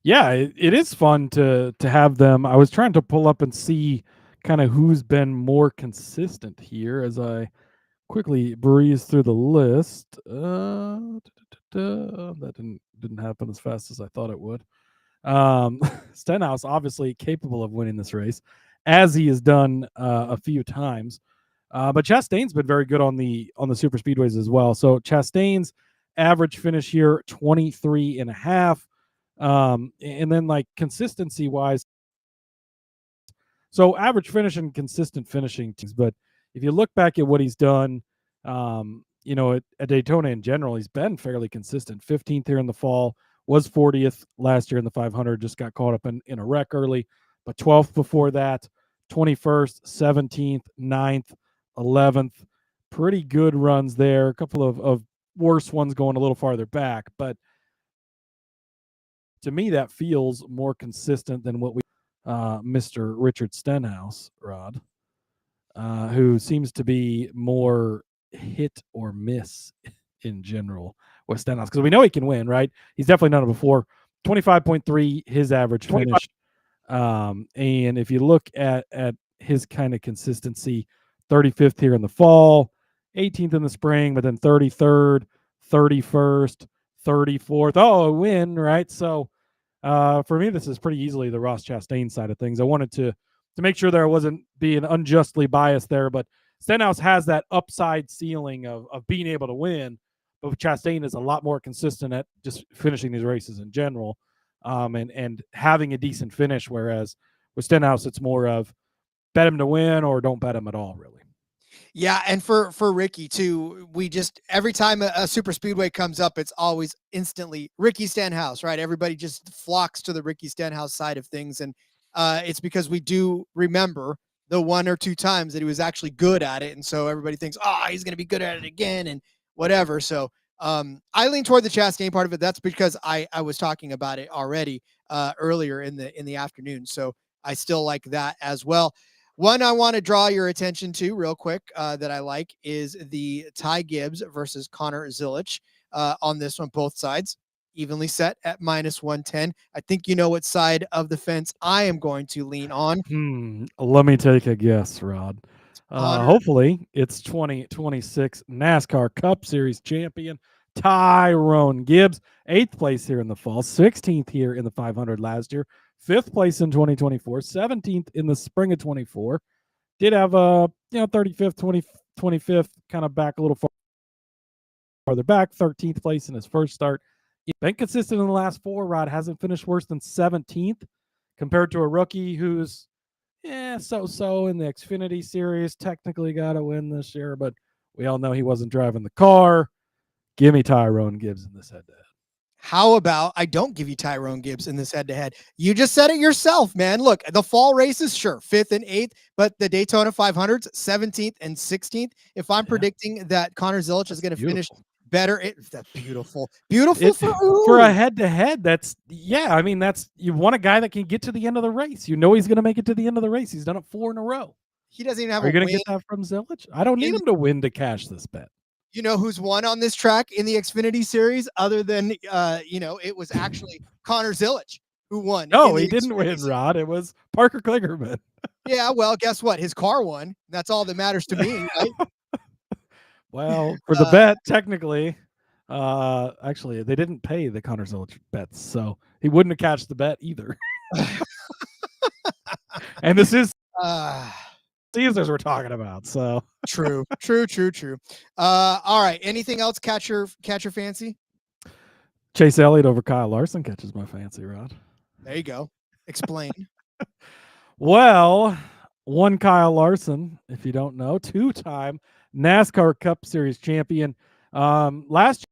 Yeah, it is fun to have them. I was trying to pull up and see kind of who's been more consistent here as I quickly breeze through the list. That didn't happen as fast as I thought it would. Stenhouse obviously capable of winning this race, as he has done a few times. But Chastain's been very good on the super speedways as well. So Chastain's average finish here 23.5. And then like consistency wise, so average finish and consistent finishing teams. But if you look back at what he's done, at Daytona in general, he's been fairly consistent. 15th here in the fall, was 40th last year in the 500, just got caught up in a wreck early, but 12th before that, 21st, 17th, 9th, 11th, pretty good runs there. A couple of worse ones going a little farther back, but to me, that feels more consistent than what we Mr. Richard Stenhouse, Rod, who seems to be more hit or miss in general with Stenhouse, because we know he can win, right? He's definitely done it before. 25.3 his average finish. And if you look at his kind of consistency, 35th here in the fall, 18th in the spring, but then 33rd, 31st, 34th. Oh, a win, right? So for me, this is pretty easily the Ross Chastain side of things. I wanted to make sure there wasn't being unjustly biased there, but Stenhouse has that upside ceiling of being able to win, but Chastain is a lot more consistent at just finishing these races in general, and having a decent finish, whereas with Stenhouse, it's more of bet him to win or don't bet him at all, really. Yeah, and for Ricky too, we just every time a super speedway comes up, it's always instantly Ricky Stenhouse, right? Everybody just flocks to the Ricky Stenhouse side of things, and it's because we do remember the one or two times that he was actually good at it, and so everybody thinks, oh, he's going to be good at it again, and whatever. So I lean toward the Chastain part of it. That's because I was talking about it already earlier in the afternoon, so I still like that as well. One I want to draw your attention to real quick that I like is the Ty Gibbs versus Connor Zilich on this one. Both sides evenly set at -110. I think you know what side of the fence I am going to lean on. Let me take a guess, Rod. Connor. Hopefully it's 2026 NASCAR Cup Series champion Tyrone Gibbs, 8th place here in the fall, 16th here in the 500 last year, 5th place in 2024, 17th in the spring of 24. Did have a 35th, 25th, kind of back a little farther back, 13th place in his first start. He's been consistent in the last 4. Rod hasn't finished worse than 17th compared to a rookie who's so in the Xfinity Series. Technically got to win this year, but we all know he wasn't driving the car. Give me Tyrone Gibbs in this head-to-head. How about I don't give you Tyrone Gibbs in this head-to-head? You just said it yourself, man. Look, the fall races, sure, 5th and 8th, but the Daytona 500s, 17th and 16th. If I'm predicting that Connor Zilich is going to finish better, that's beautiful. For a head-to-head, that's you want a guy that can get to the end of the race. You know he's going to make it to the end of the race. He's done it 4 in a row. He doesn't even have Are you going to get that from Zilich? I don't need him to win to cash this bet. You know who's won on this track in the Xfinity Series other than, it was actually Connor Zilich who won. No, he didn't win, Rod. It was Parker Kligerman. Yeah, well, guess what? His car won. That's all that matters to me, right? Well, for the bet, technically, actually, they didn't pay the Connor Zilich bets, so he wouldn't have cashed the bet either. And this is Caesars we're talking about, so true. All right, anything else catch your fancy? Chase Elliott over Kyle Larson catches my fancy, Rod. There you go. Explain. Well, one Kyle Larson, if you don't know, 2-time NASCAR Cup Series champion. Last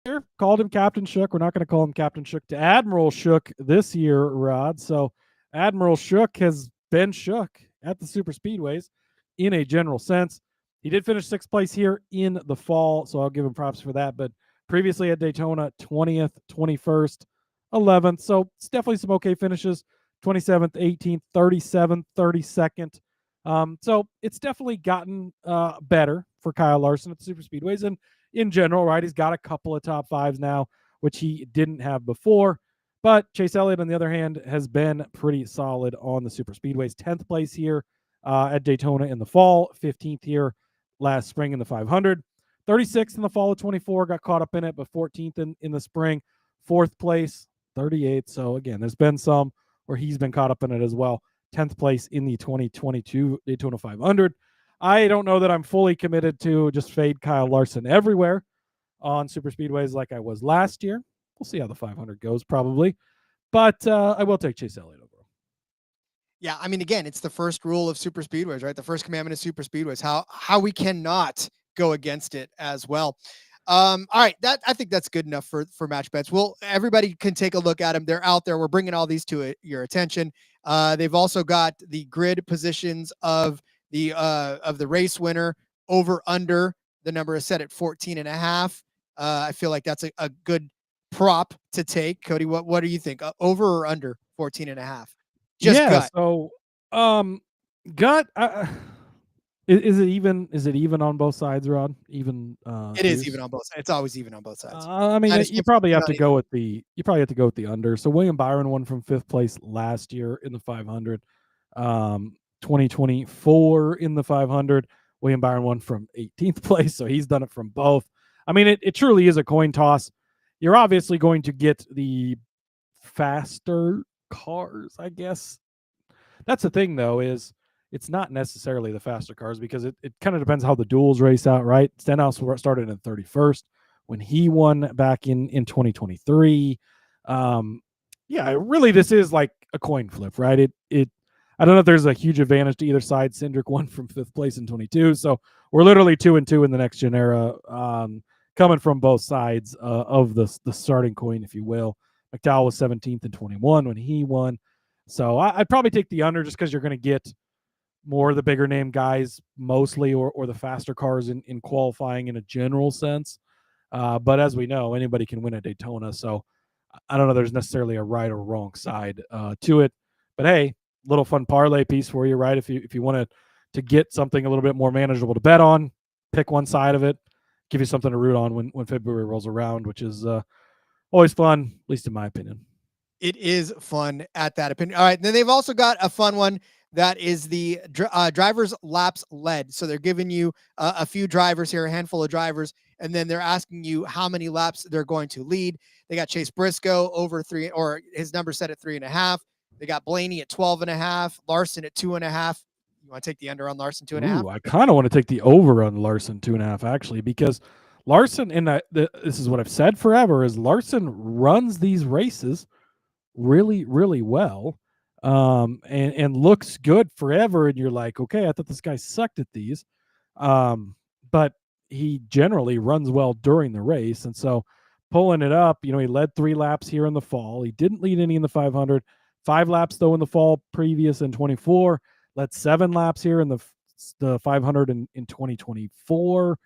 year called him Captain Shook. We're not going to call him Captain Shook to Admiral Shook this year, Rod. So Admiral Shook has been shook at the super speedways in a general sense. He did finish 6th place here in the fall, so I'll give him props for that. But previously at Daytona, 20th, 21st, 11th. So it's definitely some okay finishes. 27th, 18th, 37th, 32nd. So it's definitely gotten better for Kyle Larson at the super speedways. And in general, right, he's got a couple of top 5s now, which he didn't have before. But Chase Elliott, on the other hand, has been pretty solid on the super speedways. 10th place here at Daytona in the fall, 15th here last spring in the 500. 36th in the fall of 24, got caught up in it, but 14th in the spring. 4th place, 38th. So again, there's been some where he's been caught up in it as well. 10th place in the 2022 Daytona 500. I don't know that I'm fully committed to just fade Kyle Larson everywhere on super speedways like I was last year. We'll see how the 500 goes probably, but I will take Chase Elliott over. Yeah, I mean, again, it's the first rule of super speedways, right? The first commandment of super speedways, how we cannot go against it as well. All right, I think that's good enough for match bets. Well, everybody can take a look at them. They're out there. We're bringing all these to your attention. They've also got the grid positions of the race winner, over under. The number is set at 14.5. I feel like that's a good prop to take. Cody, what do you think? Over or under 14.5? Just gut. So gut. Is it even? Is it even on both sides, Rod? Even. It is even on both sides. It's always even on both sides. I mean, you probably have to go with the. You probably have to go with the under. So William Byron won from 5th place last year in the 500. 2024 in the 500. William Byron won from 18th place, so he's done it from both. I mean, it truly is a coin toss. You're obviously going to get the faster cars, I guess. That's the thing, though, is it's not necessarily the faster cars because it kind of depends how the duels race out, right? Stenhouse started in 31st when he won back in 2023. Really, this is like a coin flip, right? I don't know if there's a huge advantage to either side. Cindric won from 5th place in 22, so we're literally 2-2 in the next gen era, coming from both sides of the starting coin, if you will. McDowell was 17th in 21 when he won, so I'd probably take the under just because you're going to get more of the bigger name guys mostly, or the faster cars in qualifying in a general sense. But as we know, anybody can win at Daytona, so I don't know there's necessarily a right or wrong side to it. But hey, little fun parlay piece for you, right? If you want to get something a little bit more manageable to bet on, pick one side of it, give you something to root on when February rolls around, which is always fun, at least in my opinion. It is fun at that opinion. All right, then they've also got a fun one that is the drivers laps led. So they're giving you a few drivers here, a handful of drivers, and then they're asking you how many laps they're going to lead. They got Chase Briscoe over 3, or his number set at 3.5. They got Blaney at 12.5, Larson at 2.5. You want to take the under on Larson 2.5? I kind of want to take the over on Larson 2.5 actually, because Larson, this is what I've said forever, is Larson runs these races really, really well, and looks good forever. And you're like, okay, I thought this guy sucked at these, but he generally runs well during the race. And so pulling it up, he led 3 laps here in the fall. He didn't lead any in the 500. 5 laps though in the fall previous in 24, led 7 laps here in the 500 in 2024.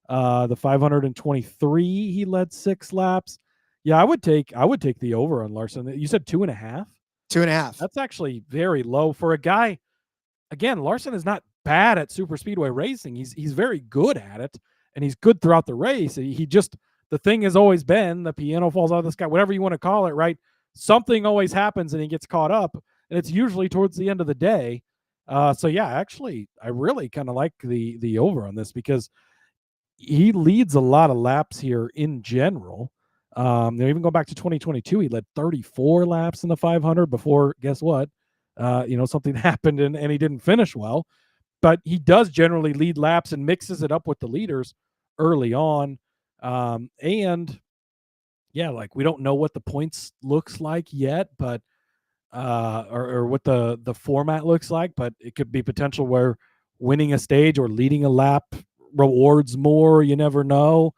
The 523 he led 6 laps. Yeah, I would take the over on Larson. You said 2.5? 2.5. That's actually very low for a guy. Again, Larson is not bad at super speedway racing. He's very good at it, and he's good throughout the race. He just, the thing has always been the piano falls out of the sky, whatever you want to call it, right? Something always happens and he gets caught up, and it's usually towards the end of the day. So yeah, actually, I really kind of like the over on this because he leads a lot of laps here in general. Even go back to 2022, he led 34 laps in the 500 before, guess what? Something happened and he didn't finish well. But he does generally lead laps and mixes it up with the leaders early on. And yeah, like we don't know what the points looks like yet, but or what the format looks like, but it could be potential where winning a stage or leading a lap rewards more. You never know.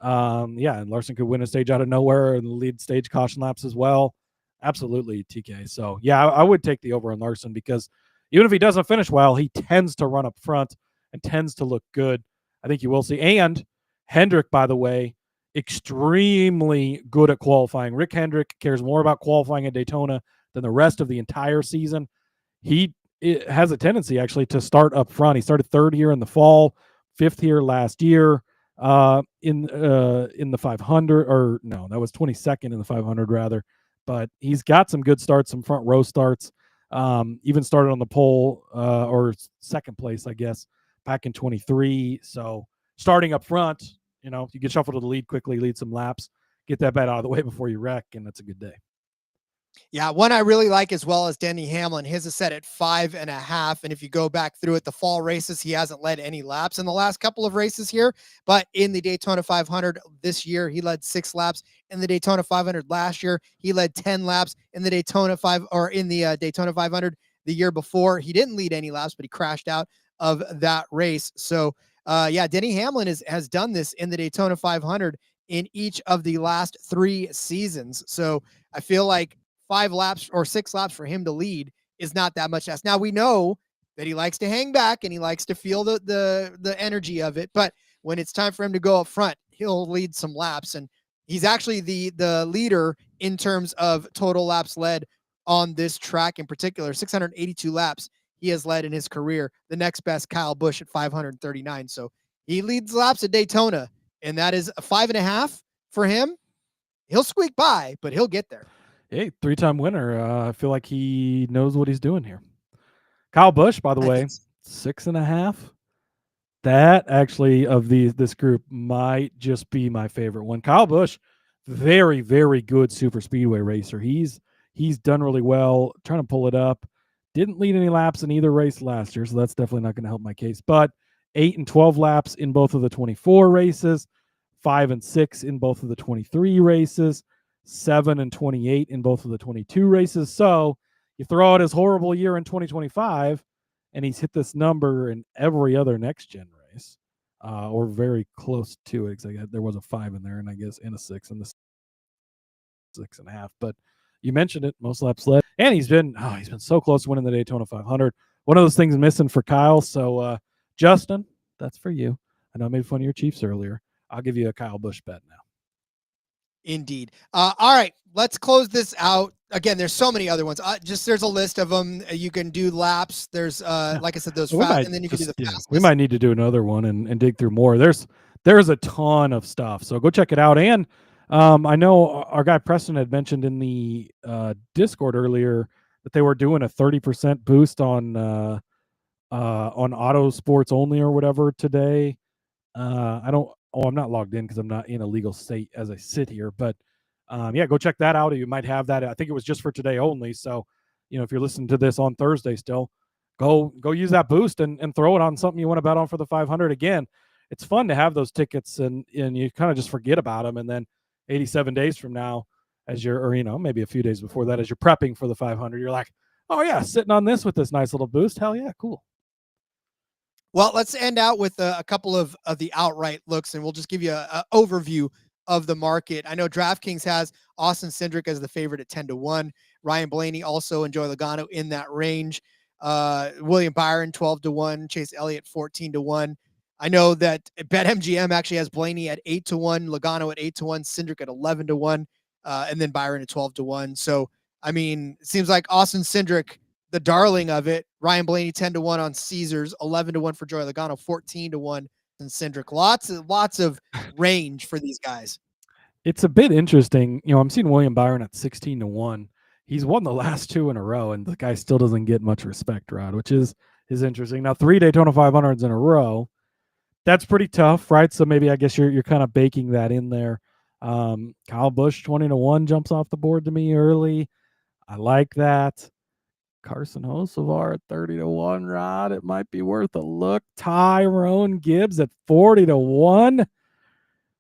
And Larson could win a stage out of nowhere and lead stage caution laps as well. Absolutely, TK. So yeah, I would take the over on Larson because even if he doesn't finish well, he tends to run up front and tends to look good. I think you will see. And Hendrick, by the way, extremely good at qualifying. Rick Hendrick cares more about qualifying at Daytona than the rest of the entire season. He has a tendency actually to start up front. He started 3rd here in the fall, 5th here last year in the 500, or no, that was 22nd in the 500 rather. But he's got some good starts, some front row starts. Even started on the pole or 2nd place, I guess, back in 23. So starting up front, you get shuffled to the lead quickly, lead some laps, get that bet out of the way before you wreck, and that's a good day. Yeah, one I really like as well as Denny Hamlin. His is set at 5.5. And if you go back through it, the fall races, he hasn't led any laps in the last couple of races here. But in the Daytona 500 this year, he led 6 laps. In the Daytona 500 last year, he led 10 laps. In the Daytona Daytona 500 the year before, he didn't lead any laps, but he crashed out of that race. So Denny Hamlin has done this in the Daytona 500 in each of the last 3 seasons. So I feel like 5 laps or 6 laps for him to lead is not that much. Now we know that he likes to hang back and he likes to feel the energy of it, but when it's time for him to go up front, he'll lead some laps. And he's actually the leader in terms of total laps led on this track in particular. 682 laps he has led in his career. The next best, Kyle Busch, at 539. So he leads laps at Daytona, and that is a 5.5 for him. He'll squeak by, but he'll get there. Hey, 3-time winner. I feel like he knows what he's doing here. Kyle Busch, by the way, 6.5. That actually of this group might just be my favorite one. Kyle Busch, very, very good super speedway racer. He's done really well. Trying to pull it up. Didn't lead any laps in either race last year, so that's definitely not going to help my case. But 8 and 12 laps in both of the 24 races, 5 and 6 in both of the 23 races, 7 and 28 in both of the 22 races. So You throw out his horrible year in 2025, and he's hit this number in every other next gen race, or very close to it. Because there was a 5 in there, and I guess in a 6 and the 6.5. But you mentioned it, most laps led, and he's been so close to winning the Daytona 500. One of those things missing for Kyle. So Justin, that's for you. I know I made fun of your Chiefs earlier. I'll give you a Kyle Busch bet now. Indeed. All right, let's close this out. Again, there's so many other ones. There's a list of them. You can do laps. There's like I said, those fast, and then you can do the fastest. We might need to do another one and dig through more. There's a ton of stuff. So go check it out. And I know our guy Preston had mentioned in the Discord earlier that they were doing a 30% boost on auto sports only or whatever today. I'm not logged in because I'm not in a legal state as I sit here, but go check that out. You might have that. I think it was just for today only. So, if you're listening to this on Thursday still, go use that boost and throw it on something you want to bet on for the 500. Again, it's fun to have those tickets and you kind of just forget about them. And then 87 days from now, maybe a few days before that, as you're prepping for the 500, you're like, oh yeah, sitting on this with this nice little boost. Hell yeah. Cool. Well, let's end out with a couple of the outright looks, and we'll just give you an overview of the market. I know DraftKings has Austin Cindric as the favorite at 10-1. Ryan Blaney also, and Joey Logano in that range. William Byron 12-1. Chase Elliott 14-1. I know that BetMGM actually has Blaney at 8-1, Logano at 8-1, Cindric at 11-1, and then Byron at 12-1. So, I mean, it seems like Austin Cindric, the darling of it. Ryan Blaney 10-1 on Caesars, 11-1 for Joey Logano, 14-1 and Cindric. Lots of range for these guys. It's a bit interesting. I'm seeing William Byron at 16-1. He's won the last 2 in a row, and the guy still doesn't get much respect, Rod, which is interesting. Now 3 Daytona 500s in a row. That's pretty tough, right? So maybe I guess you're kind of baking that in there. Kyle Busch 20-1 jumps off the board to me early. I like that. Carson Hocevar at 30-1, Rod. It might be worth a look. Tyrone Gibbs at 40-1.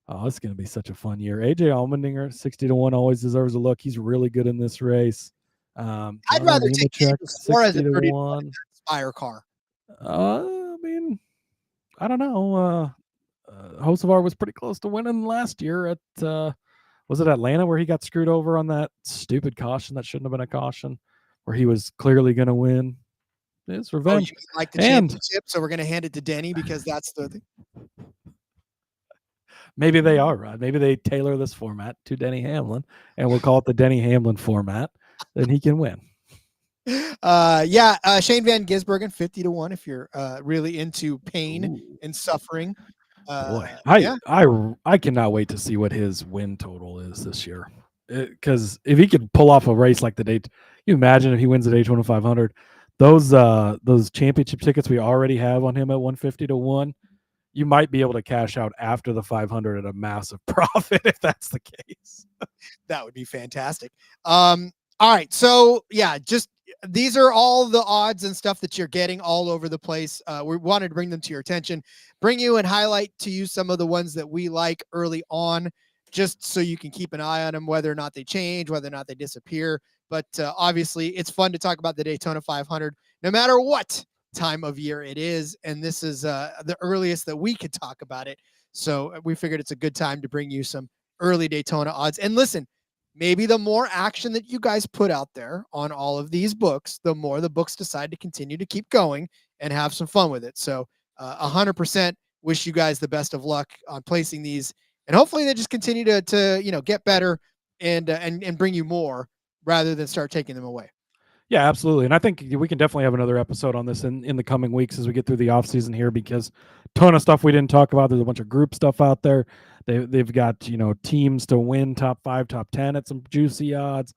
Oh, it's going to be such a fun year. AJ Allmendinger at 60-1 always deserves a look. He's really good in this race. I'd rather take him before as a 30-1 Spire car. I don't know. Hocevar was pretty close to winning last year at was it Atlanta where he got screwed over on that stupid caution that shouldn't have been a caution, where he was clearly going to win. It's revenge. You like the championship, so we're going to hand it to Denny because that's the thing. Maybe they are, Rod. Maybe they tailor this format to Denny Hamlin, and we'll call it the Denny Hamlin format. Then he can win. Shane Van Gisbergen 50-1 if you're really into pain and suffering. Boy, I cannot wait to see what his win total is this year. Because if he could pull off a race like you imagine if he wins the Daytona 500, those championship tickets we already have on him at 150-1, you might be able to cash out after the 500 at a massive profit if that's the case. That would be fantastic. All right, so just these are all the odds and stuff that you're getting all over the place. We wanted to bring them to your attention, bring you and highlight to you some of the ones that we like early on, just so you can keep an eye on them, whether or not they change, whether or not they disappear. But obviously, it's fun to talk about the Daytona 500, no matter what time of year it is. And this is the earliest that we could talk about it. So we figured it's a good time to bring you some early Daytona odds. And listen, maybe the more action that you guys put out there on all of these books, the more the books decide to continue to keep going and have some fun with it. So 100% wish you guys the best of luck on placing these. And hopefully they just continue to get better and bring you more rather than start taking them away. Yeah, absolutely. And I think we can definitely have another episode on this in the coming weeks as we get through the off season here, because ton of stuff we didn't talk about. There's a bunch of group stuff out there. They've got, teams to win top 5, top 10 at some juicy odds,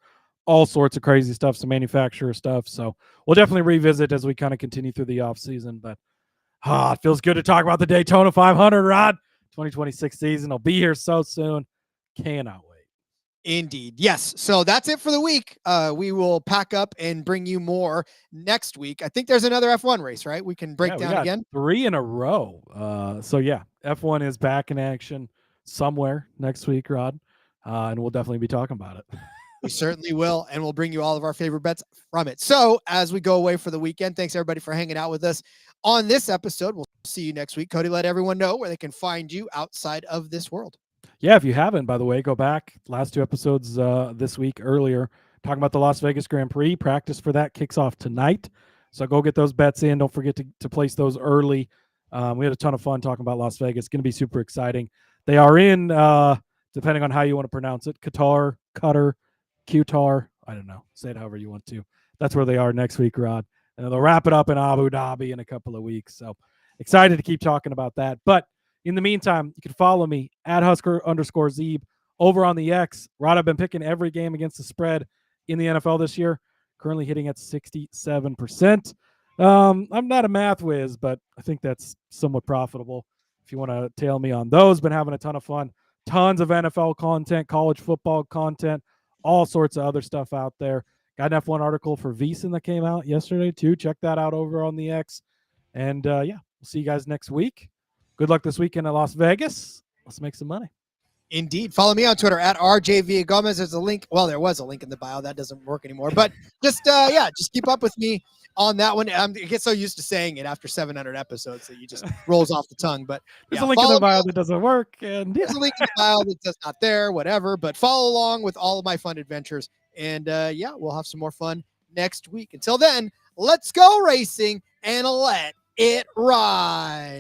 all sorts of crazy stuff, some manufacturer stuff. So we'll definitely revisit as we kind of continue through the off season, but it feels good to talk about the Daytona 500, Rod. 2026 season will be here so soon. Cannot wait. Indeed. Yes. So that's it for the week. We will pack up and bring you more next week. I think there's another F1 race, right? We can break down again. 3 in a row. F1 is back in action somewhere next week, Rod. And we'll definitely be talking about it. We certainly will, and we'll bring you all of our favorite bets from it. So as we go away for the weekend, thanks everybody for hanging out with us on this episode. We'll see you next week. Cody, let everyone know where they can find you outside of this world. Yeah, if you haven't, by the way, go back. Last 2 episodes this week earlier, talking about the Las Vegas Grand Prix. Practice for that kicks off tonight. So go get those bets in. Don't forget to place those early. We had a ton of fun talking about Las Vegas. It's going to be super exciting. They are in, depending on how you want to pronounce it, Qatar, I don't know. Say it however you want to. That's where they are next week, Rod. And they'll wrap it up in Abu Dhabi in a couple of weeks. So excited to keep talking about that. But in the meantime, you can follow me at Husker_Zeeb over on the X. Rod, I've been picking every game against the spread in the NFL this year. Currently hitting at 67%. I'm not a math whiz, but I think that's somewhat profitable. If you want to tail me on those, been having a ton of fun. Tons of NFL content, college football content, all sorts of other stuff out there. Got an F1 article for VEASAN that came out yesterday too. Check that out over on the X. And yeah, we'll see you guys next week. Good luck this weekend at Las Vegas. Let's make some money. Indeed. Follow me on Twitter at RJ Villagomez. There's a link. Well, there was a link in the bio. That doesn't work anymore. But just keep up with me on that one. I get so used to saying it after 700 episodes that you just rolls off the tongue. But there's a link in the bio that doesn't work. And there's a link in the bio that's not there, whatever. But follow along with all of my fun adventures. And we'll have some more fun next week. Until then, let's go racing and let it ride.